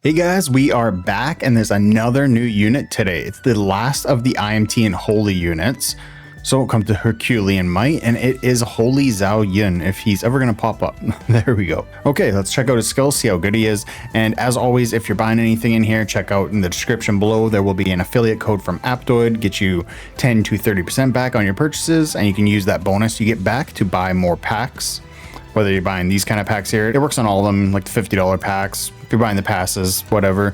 Hey guys, we are back and there's another new unit today. It's the last of the IMT and Holy units. So it comes to Herculean Might and it is Holy ZHAO Yun if he's ever going to pop up. There we go. Okay, let's check out his skills, see how good he is. And as always, if you're buying anything in here, check out in the description below. There will be an affiliate code from Aptoid, get you 10 to 30% back on your purchases. And you can use that bonus you get back to buy more packs. Whether you're buying these kind of packs here, it works on all of them, like the $50 packs. If you're buying the passes, whatever.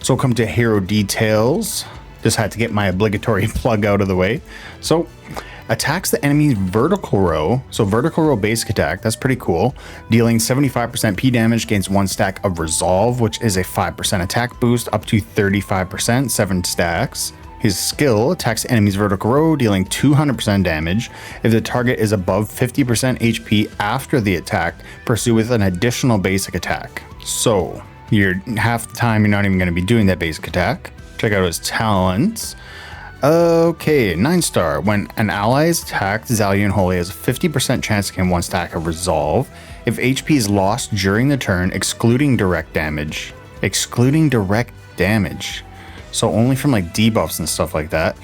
So we'll come to hero details. Just had to get my obligatory plug out of the way. So attacks the enemy's vertical row. So vertical row basic attack, that's pretty cool. Dealing 75% P damage, gains 1 stack of resolve, which is a 5% attack boost up to 35%, 7 stacks. His skill attacks the enemy's vertical row, dealing 200% damage. If the target is above 50% HP after the attack, pursue with an additional basic attack. So you're half the time you're not even going to be doing that basic attack. Check out his talents. Okay, 9-star. When an ally is attacked, ZHAO Yun Holy has a 50% chance to gain 1 stack of resolve. If HP is lost during the turn, excluding direct damage. Excluding direct damage. So only from like debuffs and stuff like that.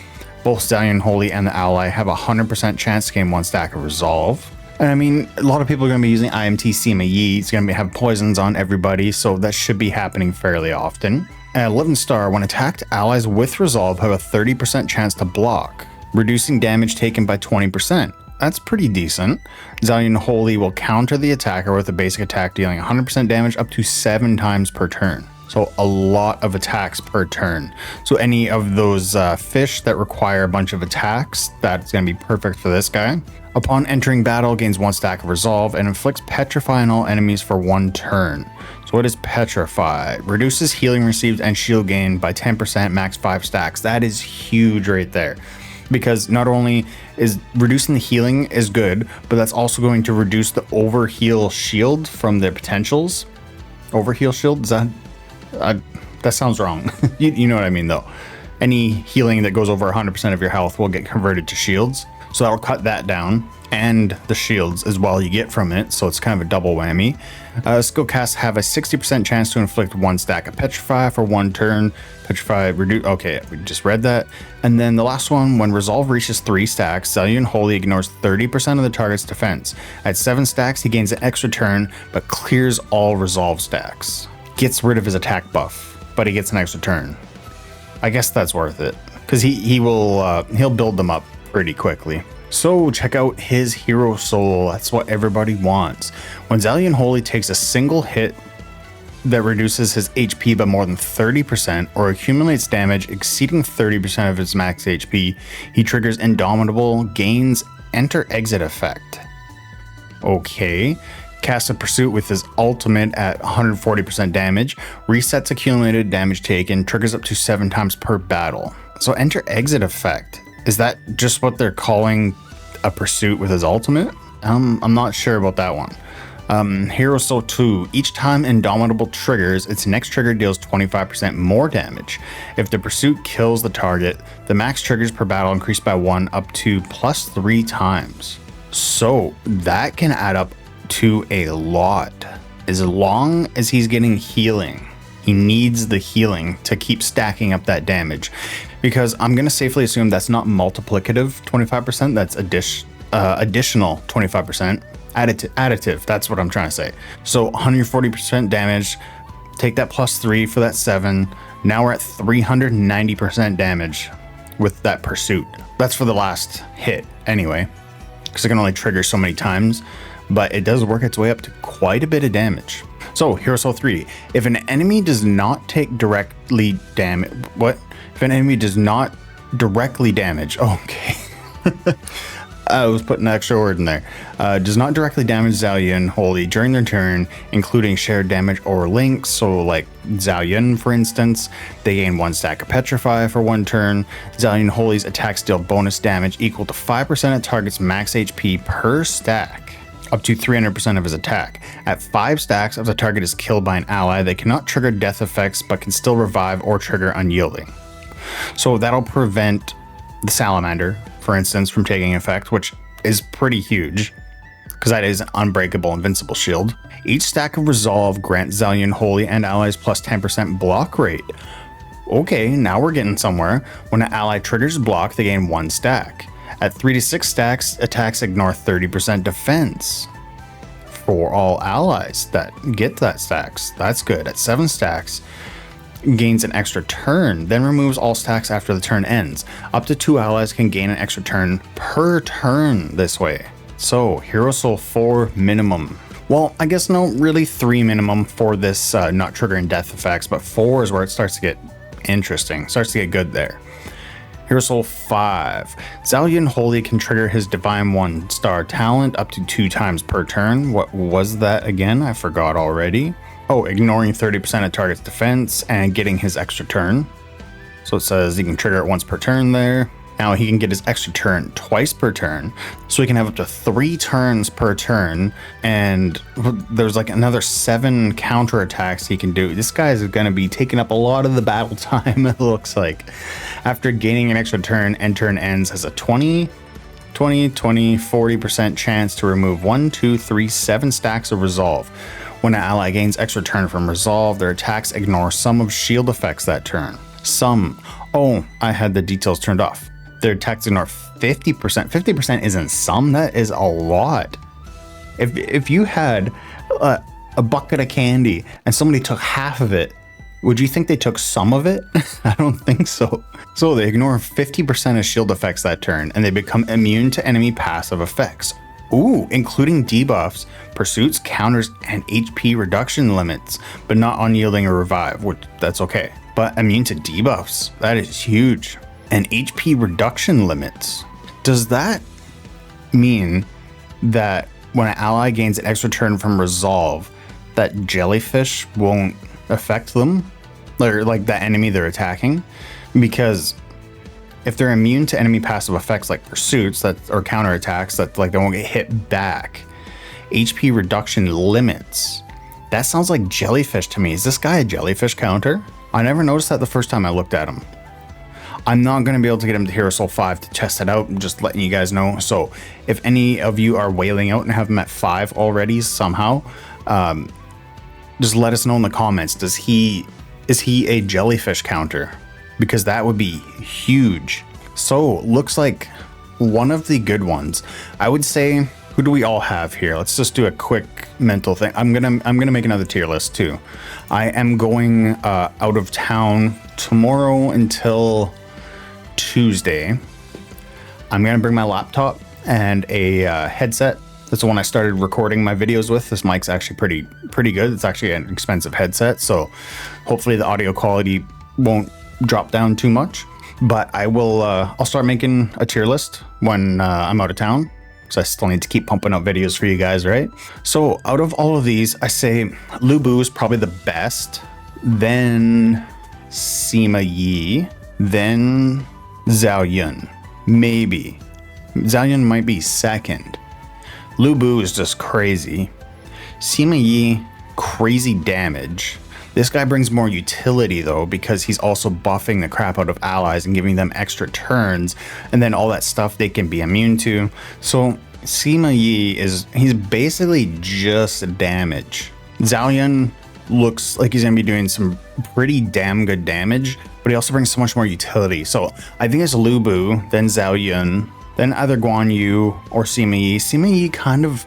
Both ZHAO Yun Holy and the ally have a 100% chance to gain 1 stack of resolve. And I mean, a lot of people are going to be using IMT Sima Yi. It's going to have poisons on everybody, so that should be happening fairly often. At 11-star, when attacked, allies with resolve have a 30% chance to block, reducing damage taken by 20%. That's pretty decent. ZHAO Yun Holy will counter the attacker with a basic attack, dealing 100% damage up to 7 times per turn. So a lot of attacks per turn. So any of those fish that require a bunch of attacks, that's going to be perfect for this guy. Upon entering battle, gains 1 stack of resolve and inflicts petrify on all enemies for 1 turn. So what is petrify? Reduces healing received and shield gain by 10%, max 5 stacks. That is huge right there. Because not only is reducing the healing is good, but that's also going to reduce the overheal shield from their potentials. Overheal shield? Is that... that sounds wrong. you know what I mean though. Any healing that goes over 100% of your health will get converted to shields. So that'll cut that down, and the shields as well you get from it. So it's kind of a double whammy. Skill casts have a 60% chance to inflict 1 stack of petrify for 1 turn. Petrify reduce. Okay, we just read that. And then the last one, when resolve reaches 3 stacks, ZHAO Yun Holy ignores 30% of the target's defense. At 7 stacks, he gains an extra turn, but clears all resolve stacks. Gets rid of his attack buff, but he gets an extra turn. I guess that's worth it because he'll build them up pretty quickly. So check out his hero soul. That's what everybody wants. When ZHAO Yun Holy takes a single hit that reduces his HP by more than 30% or accumulates damage exceeding 30% of his max HP, he triggers Indomitable, gains enter-exit effect. Okay. Casts a pursuit with his ultimate at 140% damage, resets accumulated damage taken, triggers up to 7 times per battle. So enter exit effect. Is that just what they're calling a pursuit with his ultimate? I'm not sure about that one. Hero Soul 2. Each time Indomitable triggers, its next trigger deals 25% more damage. If the pursuit kills the target, the max triggers per battle increase by 1 up to +3 times. So that can add up to a lot. As long as he's getting healing, he needs the healing to keep stacking up that damage, because I'm going to safely assume that's not multiplicative 25%, that's additional 25%. Additive, that's what I'm trying to say. So 140% damage, take that +3 for that 7. Now we're at 390% damage with that pursuit. That's for the last hit anyway, because it can only trigger so many times. But it does work its way up to quite a bit of damage. So, Hero Soul 3. If an enemy does not take directly damage... What? If an enemy does not directly damage... Okay. I was putting an extra word in there. Does not directly damage ZHAO Yun Holy during their turn, including shared damage or links. So, like ZHAO Yun, for instance, they gain 1 stack of Petrify for 1 turn. ZHAO Yun Holy's attacks deal bonus damage equal to 5% of target's max HP per stack, up to 300% of his attack. At 5 stacks, if the target is killed by an ally, they cannot trigger death effects, but can still revive or trigger unyielding. So that'll prevent the salamander, for instance, from taking effect, which is pretty huge. because that is an unbreakable invincible shield. Each stack of resolve grants ZHAO Yun Holy and allies plus 10% block rate. Okay, now we're getting somewhere. When an ally triggers block, they gain 1 stack. At 3 to 6 stacks, attacks ignore 30% defense. For all allies that get that stacks, that's good. At 7 stacks, gains an extra turn, then removes all stacks after the turn ends. Up to 2 allies can gain an extra turn per turn this way. So, Hero Soul 4 minimum. Well, I guess no, really 3 minimum for this not triggering death effects, but 4 is where it starts to get interesting, starts to get good there. Hero Soul 5. ZHAO Yun Holy can trigger his Divine 1-star talent up to 2 times per turn. What was that again? I forgot already. Oh, ignoring 30% of target's defense and getting his extra turn. So it says he can trigger it once per turn there. Now he can get his extra turn twice per turn. So he can have up to 3 turns per turn. And there's like another 7 counter attacks he can do. This guy is going to be taking up a lot of the battle time, it looks like. After gaining an extra turn and turn ends, has a 40% chance to remove 1, 2, 3, 7 stacks of resolve. When an ally gains extra turn from resolve, their attacks ignore some of shield effects that turn. Some. Oh, I had the details turned off. Their attacks ignore 50%. 50% isn't some, that is a lot. If you had a bucket of candy and somebody took half of it, would you think they took some of it? I don't think so. So they ignore 50% of shield effects that turn, and they become immune to enemy passive effects. Ooh, including debuffs, pursuits, counters, and HP reduction limits, but not unyielding or revive, which that's okay. But immune to debuffs, that is huge. And HP reduction limits. Does that mean that when an ally gains an extra turn from resolve, that jellyfish won't affect them? Or like the enemy they're attacking? Because if they're immune to enemy passive effects like pursuits or counterattacks that like they won't get hit back, HP reduction limits, that sounds like jellyfish to me. Is this guy a jellyfish counter? I never noticed that the first time I looked at him. I'm not going to be able to get him to Hero Soul 5 to test it out. I'm just letting you guys know. So if any of you are wailing out and have him at 5 already somehow, just let us know in the comments. Is he a jellyfish counter? Because that would be huge. So looks like one of the good ones. I would say, who do we all have here? Let's just do a quick mental thing. I'm gonna make another tier list too. I am going out of town tomorrow until Tuesday. I'm gonna bring my laptop and a headset. That's the one I started recording my videos with. This mic's actually pretty good. It's actually an expensive headset, so hopefully the audio quality won't drop down too much. But I will I'll start making a tier list when I'm out of town, because I still need to keep pumping out videos for you guys, right? So out of all of these, I say Lu Bu is probably the best, then Sima Yi, then ZHAO Yun. Maybe ZHAO Yun might be second. Lu Bu is just crazy. Sima Yi, crazy damage. This guy brings more utility though, because he's also buffing the crap out of allies and giving them extra turns, and then all that stuff they can be immune to. So Sima Yi he's basically just damage. ZHAO Yun looks like he's gonna be doing some pretty damn good damage, but he also brings so much more utility. So I think it's Lu Bu, then ZHAO Yun, then either Guan Yu or Sima Yi. Sima Yi kind of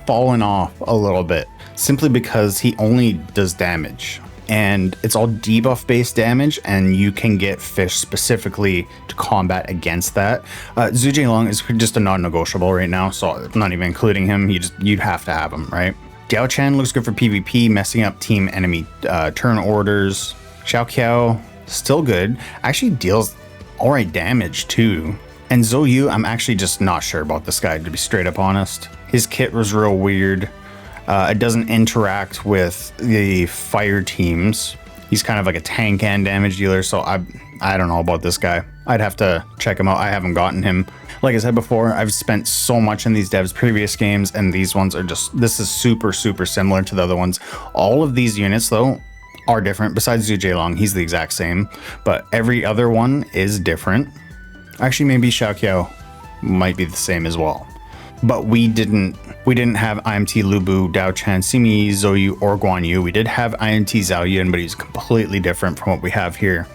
fallen off a little bit, simply because he only does damage, and it's all debuff based damage, and you can get fish specifically to combat against that. ZHAO is just a non-negotiable right now, so I'm not even including him. You'd have to have him, right? Diao Chen looks good for PvP, messing up team enemy turn orders. Xiao still good, actually deals alright damage too. And Zhou Yu, I'm actually just not sure about this guy, to be straight up honest. His kit was real weird. It doesn't interact with the fire teams. He's kind of like a tank and damage dealer, so I don't know about this guy. I'd have to check him out. I haven't gotten him. Like I said before, I've spent so much in these devs' previous games, and these ones are just, this is super similar to the other ones. All of these units though are different. Besides ZHAO, he's the exact same, but every other one is different. Actually, maybe Xiao might be the same as well. But we didn't We didn't have IMT Lubu, Dao Chan, Simi, Zoyu, or Guan Yu. We did have IMT Zhao Yun, but he's completely different from what we have here.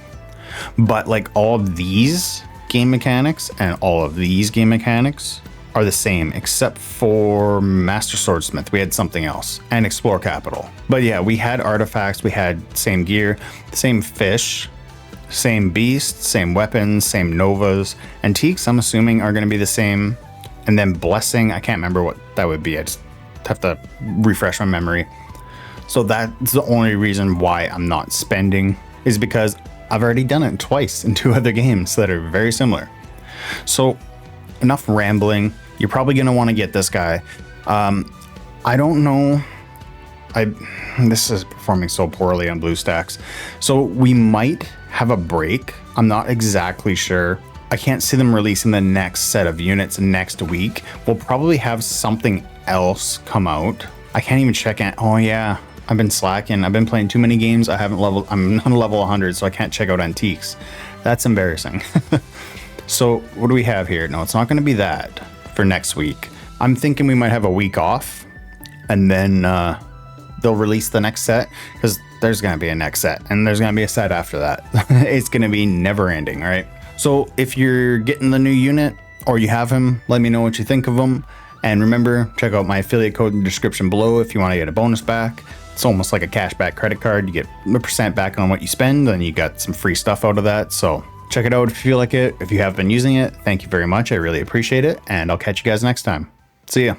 But like all of these game mechanics and all of these game mechanics are the same, except for Master Swordsmith. We had something else, and Explore Capital. But yeah, we had artifacts, we had same gear, same fish, same beast, same weapons, same novas. Antiques, I'm assuming, are going to be the same. And then Blessing, I can't remember what that would be. I just have to refresh my memory. So that's the only reason why I'm not spending, is because I've already done it twice in 2 other games that are very similar. So enough rambling. You're probably going to want to get this guy. I don't know. This is performing so poorly on BlueStacks. So we might have a break. I'm not exactly sure. I can't see them releasing the next set of units next week. We'll probably have something else come out. I can't even check it. Oh yeah, I've been slacking. I've been playing too many games. I'm not level 100, so I can't check out Antiques. That's embarrassing. So what do we have here? No, it's not going to be that for next week. I'm thinking we might have a week off, and then they'll release the next set, because there's going to be a next set, and there's going to be a set after that. It's going to be never ending, right? So if you're getting the new unit or you have him, let me know what you think of him. And remember, check out my affiliate code in the description below if you want to get a bonus back. It's almost like a cashback credit card. You get a % back on what you spend, and you got some free stuff out of that. So check it out if you feel like it. If you have been using it, thank you very much. I really appreciate it. And I'll catch you guys next time. See ya.